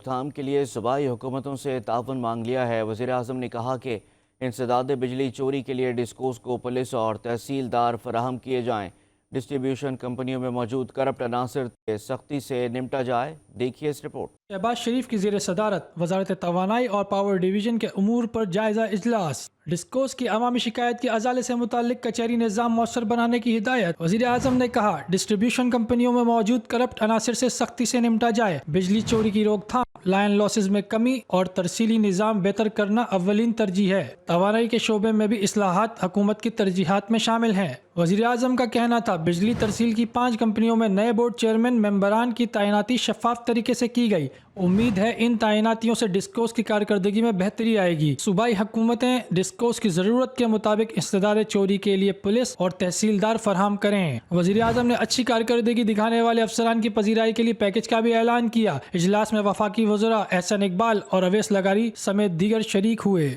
تھام کے لیے صوبائی حکومتوں سے تعاون مانگ لیا ہے۔ وزیراعظم نے کہا کہ انسداد بجلی چوری کے لیے ڈسکوز کو پولیس اور تحصیلدار فراہم کیے جائیں۔ ڈسٹریبیوشن کمپنیوں میں موجود کرپٹ عناصر سے سختی سے نمٹا جائے۔ دیکھیے اس رپورٹ۔ شہباز شریف کی زیر صدارت وزارت توانائی اور پاور ڈویژن کے امور پر جائزہ اجلاس۔ ڈسکوز کی عوامی شکایت کے ازالے سے متعلق کچہری نظام مؤثر بنانے کی ہدایت۔ وزیر اعظم نے کہا ڈسٹریبیوشن کمپنیوں میں موجود کرپٹ عناصر سے سختی سے نمٹا جائے۔ بجلی چوری کی روک تھام، لائن لاسز میں کمی اور ترسیلی نظام بہتر کرنا اولین ترجیح ہے۔ توانائی کے شعبے میں بھی اصلاحات حکومت کی ترجیحات میں شامل ہیں۔ وزیر اعظم کا کہنا تھا بجلی ترسیل کی 5 کمپنیوں میں نئے بورڈ چیئرمین ممبران کی تعیناتی شفاف طریقے سے کی گئی۔ امید ہے ان تعیناتیوں سے ڈسکوز کی کارکردگی میں بہتری آئے گی۔ صوبائی حکومتیں ڈسکوز کی ضرورت کے مطابق انسداد چوری کے لیے پولیس اور تحصیلدار فراہم کریں۔ وزیر اعظم نے اچھی کارکردگی دکھانے والے افسران کی پذیرائی کے لیے پیکج کا بھی اعلان کیا۔ اجلاس میں وفاقی وزراء احسن اقبال اور اویس لغاری سمیت دیگر شریک ہوئے۔